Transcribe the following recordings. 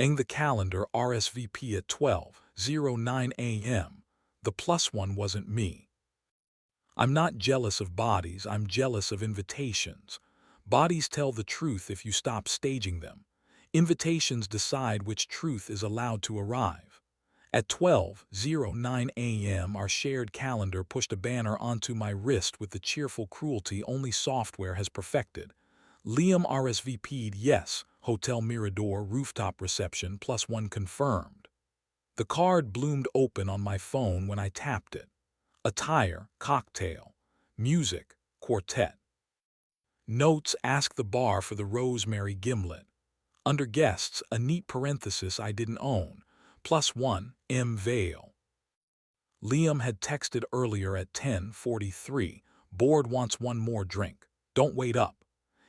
Ang the calendar RSVP at 12:09 a.m. The plus one wasn't me. I'm not jealous of bodies, I'm jealous of invitations. Bodies tell the truth if you stop staging them. Invitations decide which truth is allowed to arrive. At 12:09 a.m. our shared calendar pushed a banner onto my wrist with the cheerful cruelty only software has perfected. Liam RSVP'd yes, Hotel Mirador rooftop reception +1 confirmed. The card bloomed open on my phone when I tapped it. Attire, cocktail. Music, quartet. Notes, ask the bar for the rosemary gimlet. Under guests, a neat parenthesis I didn't own. +1, M. Vale. Liam had texted earlier at 10:43. Bored, wants one more drink. Don't wait up.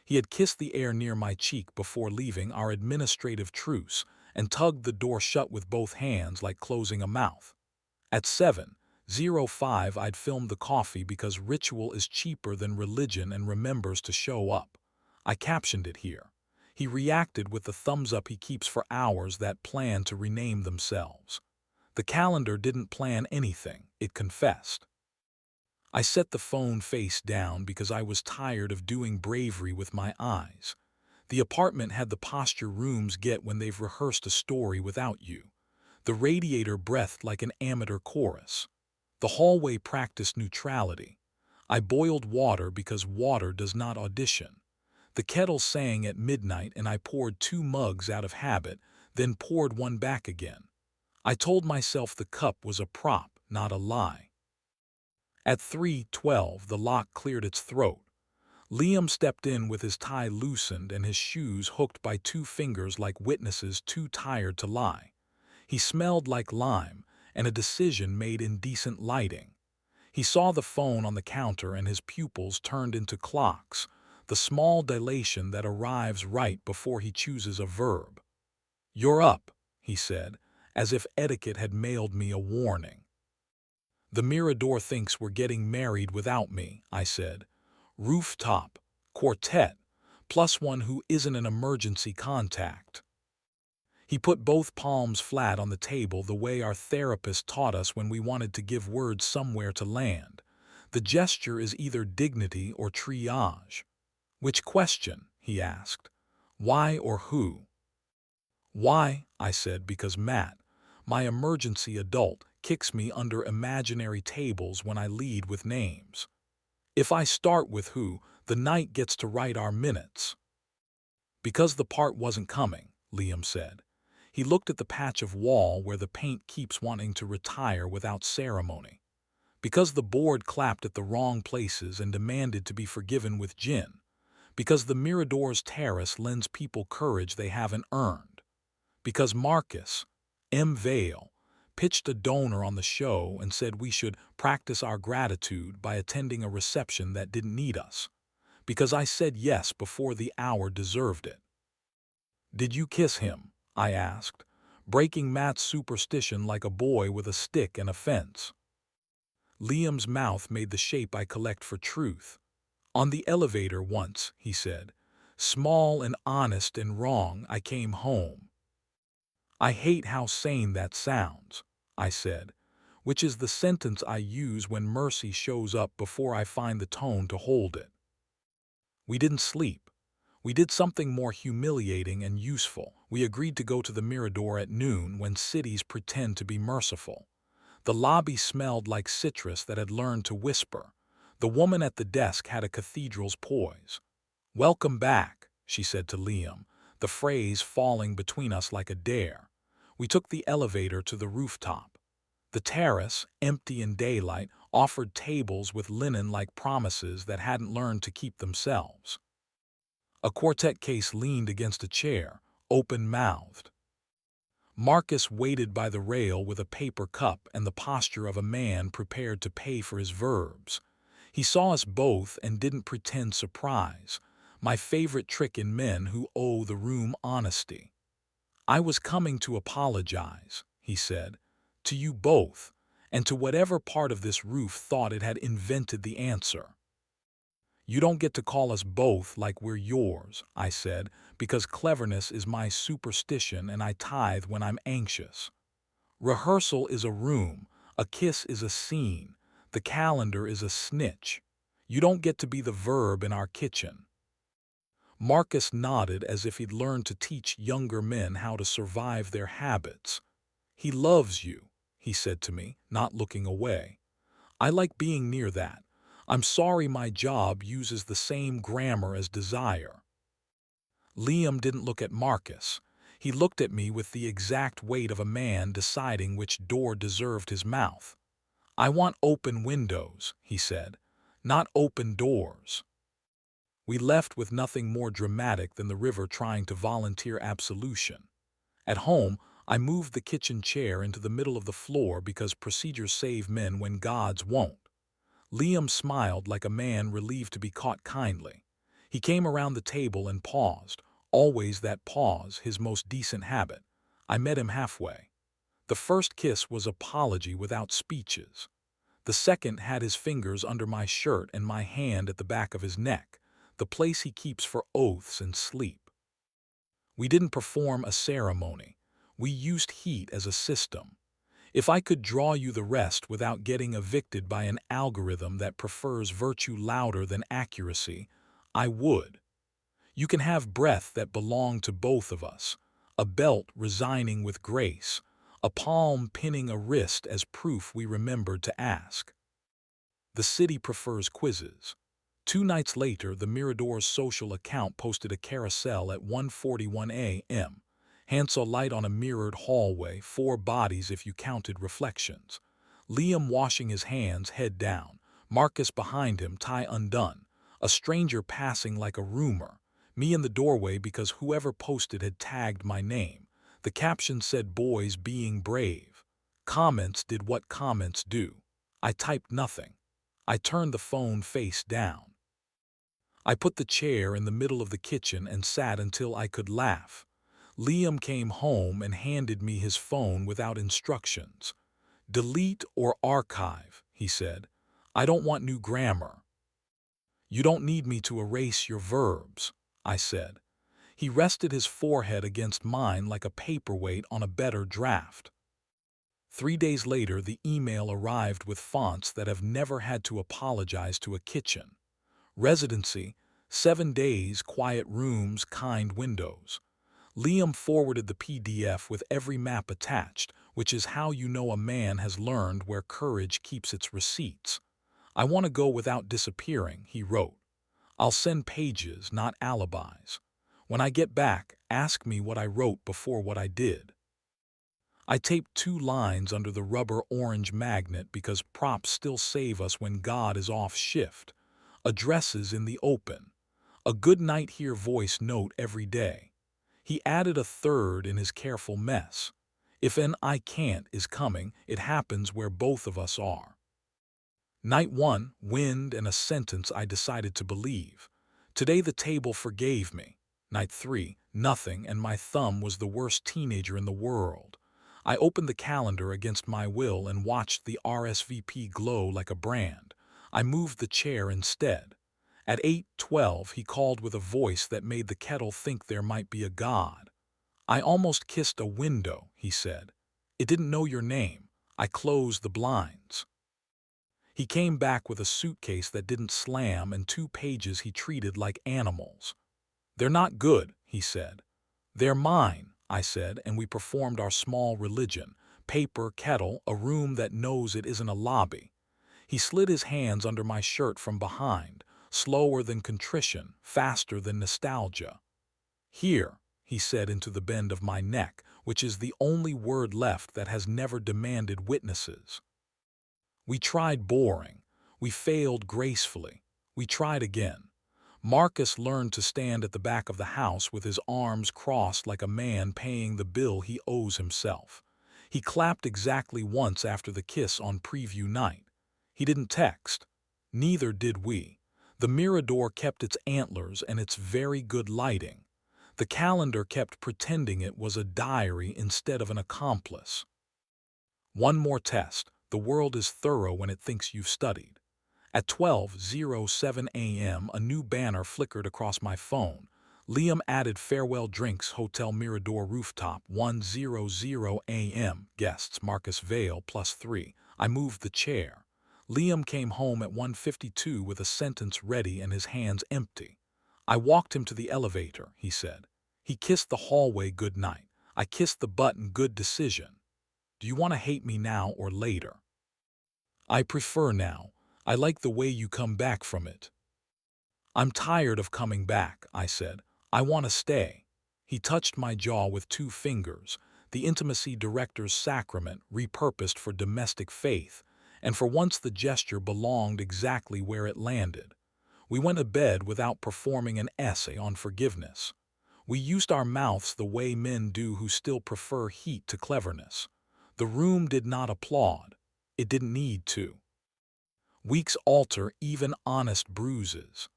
He had kissed the air near my cheek before leaving our administrative truce and tugged the door shut with both hands like closing a mouth. At 7:05 I'd filmed the coffee because ritual is cheaper than religion and remembers to show up. I captioned it here. He reacted with the thumbs up he keeps for hours that plan to rename themselves. The calendar didn't plan anything, it confessed. I set the phone face down because I was tired of doing bravery with my eyes. The apartment had the posture rooms get when they've rehearsed a story without you. The radiator breathed like an amateur chorus. The hallway practiced neutrality. I boiled water because water does not audition. The kettle sang at midnight and I poured 2 mugs out of habit, then poured one back again. I told myself the cup was a prop, not a lie. At 3:12 the lock cleared its throat. Liam stepped in with his tie loosened and his shoes hooked by 2 fingers like witnesses too tired to lie. He smelled like lime and a decision made in decent lighting. He saw the phone on the counter and his pupils turned into clocks, the small dilation that arrives right before he chooses a verb. "You're up," he said, as if etiquette had mailed me a warning. "The Mirador thinks we're getting married without me," I said. "Rooftop, quartet, +1 who isn't an emergency contact." He put both palms flat on the table the way our therapist taught us when we wanted to give words somewhere to land. The gesture is either dignity or triage. "Which question?" he asked. "Why or who?" "Why," I said, because Matt, my emergency adult, kicks me under imaginary tables when I lead with names. If I start with who, the night gets to write our minutes. "Because the part wasn't coming," Liam said. He looked at the patch of wall where the paint keeps wanting to retire without ceremony. "Because the board clapped at the wrong places and demanded to be forgiven with gin. Because the Mirador's terrace lends people courage they haven't earned. Because Marcus, M. Vale, pitched a donor on the show and said we should practice our gratitude by attending a reception that didn't need us. Because I said yes before the hour deserved it." "Did you kiss him?" I asked, breaking Matt's superstition like a boy with a stick and a fence. Liam's mouth made the shape I collect for truth. "On the elevator once," he said. "Small and honest and wrong, I came home." "I hate how sane that sounds," I said, which is the sentence I use when mercy shows up before I find the tone to hold it. We didn't sleep. We did something more humiliating and useful. We agreed to go to the Mirador at noon when cities pretend to be merciful. The lobby smelled like citrus that had learned to whisper. The woman at the desk had a cathedral's poise. "Welcome back," she said to Liam, the phrase falling between us like a dare. We took the elevator to the rooftop. The terrace, empty in daylight, offered tables with linen like promises that hadn't learned to keep themselves. A quartet case leaned against a chair, open-mouthed. Marcus waited by the rail with a paper cup and the posture of a man prepared to pay for his verbs. He saw us both and didn't pretend surprise, my favorite trick in men who owe the room honesty. "I was coming to apologize," he said, "to you both, and to whatever part of this roof thought it had invented the answer. You don't get to call us both like we're yours, I said, because cleverness is my superstition and I tithe when I'm anxious. Rehearsal is a room, a kiss is a scene, the calendar is a snitch. You don't get to be the verb in our kitchen. Marcus nodded as if he'd learned to teach younger men how to survive their habits. He loves you, he said to me, not looking away. I like being near that. I'm sorry my job uses the same grammar as desire. Liam didn't look at Marcus. He looked at me with the exact weight of a man deciding which door deserved his mouth. I want open windows, he said, not open doors. We left with nothing more dramatic than the river trying to volunteer absolution. At home, I moved the kitchen chair into the middle of the floor because procedures save men when gods won't. Liam smiled like a man relieved to be caught kindly. He came around the table and paused, always that pause, his most decent habit. I met him halfway. The first kiss was apology without speeches. The second had his fingers under my shirt and my hand at the back of his neck, the place he keeps for oaths and sleep. We didn't perform a ceremony. We used heat as a system. If I could draw you the rest without getting evicted by an algorithm that prefers virtue louder than accuracy, I would. You can have breath that belonged to both of us, a belt resigning with grace, a palm pinning a wrist as proof we remembered to ask. The city prefers quizzes. 2 nights later, the Mirador's social account posted a carousel at 1:41 a.m. Hansel light on a mirrored hallway, 4 bodies if you counted reflections. Liam washing his hands, head down. Marcus behind him, tie undone. A stranger passing like a rumor. Me in the doorway because whoever posted had tagged my name. The caption said boys being brave. Comments did what comments do. I typed nothing. I turned the phone face down. I put the chair in the middle of the kitchen and sat until I could laugh. Liam came home and handed me his phone without instructions. Delete or archive, he said. I don't want new grammar. You don't need me to erase your verbs, I said. He rested his forehead against mine like a paperweight on a better draft. 3 days later, the email arrived with fonts that have never had to apologize to a kitchen. Residency, 7 days, quiet rooms, kind windows. Liam forwarded the PDF with every map attached, which is how you know a man has learned where courage keeps its receipts. I want to go without disappearing, he wrote. I'll send pages, not alibis. When I get back, ask me what I wrote before what I did. I taped 2 lines under the rubber orange magnet because props still save us when God is off shift. Addresses in the open. A good night here voice note every day. He added a third in his careful mess. If an I can't is coming, it happens where both of us are. Night 1, wind and a sentence I decided to believe. Today the table forgave me. Night 3, nothing, and my thumb was the worst teenager in the world. I opened the calendar against my will and watched the RSVP glow like a brand. I moved the chair instead. At 8:12 he called with a voice that made the kettle think there might be a God. I almost kissed a window, he said. It didn't know your name. I closed the blinds. He came back with a suitcase that didn't slam and 2 pages he treated like animals. They're not good, he said. They're mine, I said, and we performed our small religion. Paper, kettle, a room that knows it isn't a lobby. He slid his hands under my shirt from behind, slower than contrition, faster than nostalgia. Here, he said into the bend of my neck, which is the only word left that has never demanded witnesses. We tried boring. We failed gracefully. We tried again. Marcus learned to stand at the back of the house with his arms crossed like a man paying the bill he owes himself. He clapped exactly once after the kiss on preview night. He didn't text. Neither did we. The Mirador kept its antlers and its very good lighting. The calendar kept pretending it was a diary instead of an accomplice. One more test. The world is thorough when it thinks you've studied. At 12:07 a.m., a new banner flickered across my phone. Liam added farewell drinks, Hotel Mirador rooftop, 1:00 a.m. Guests, Marcus Vale, +3. I moved the chair. Liam came home at 1:52 with a sentence ready and his hands empty. I walked him to the elevator, he said. He kissed the hallway goodnight. I kissed the button, good decision. Do you want to hate me now or later? I prefer now. I like the way you come back from it. I'm tired of coming back, I said. I want to stay. He touched my jaw with 2 fingers, the intimacy director's sacrament repurposed for domestic faith, and for once the gesture belonged exactly where it landed. We went to bed without performing an essay on forgiveness. We used our mouths the way men do who still prefer heat to cleverness. The room did not applaud. It didn't need to. Weeks alter even honest bruises.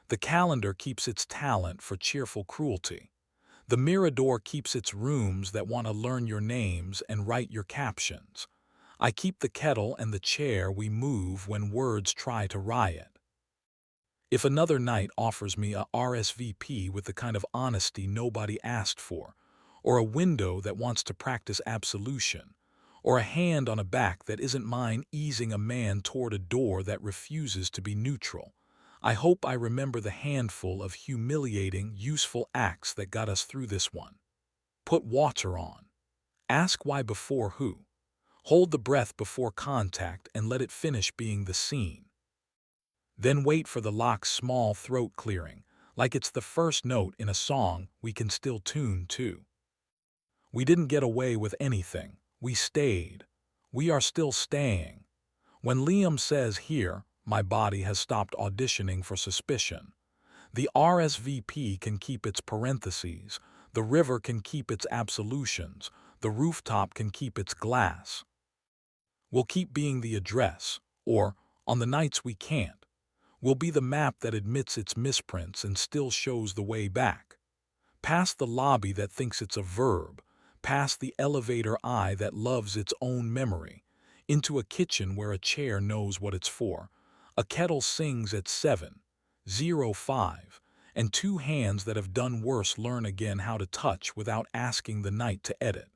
The calendar keeps its talent for cheerful cruelty. The Mirador keeps its rooms that want to learn your names and write your captions. I keep the kettle and the chair we move when words try to riot. If another night offers me a RSVP with the kind of honesty nobody asked for, or a window that wants to practice absolution, or a hand on a back that isn't mine easing a man toward a door that refuses to be neutral, I hope I remember the handful of humiliating, useful acts that got us through this one. Put water on. Ask why before who. Hold the breath before contact and let it finish being the scene. Then wait for the lock's small throat clearing, like it's the first note in a song we can still tune to. We didn't get away with anything. We stayed. We are still staying. When Liam says here, my body has stopped auditioning for suspicion. The RSVP can keep its parentheses, the river can keep its absolutions, the rooftop can keep its glass. We'll keep being the address, or, on the nights we can't, we'll be the map that admits its misprints and still shows the way back. Past the lobby that thinks it's a verb, past the elevator eye that loves its own memory, into a kitchen where a chair knows what it's for, a kettle sings at 7:05, and 2 hands that have done worse learn again how to touch without asking the night to edit.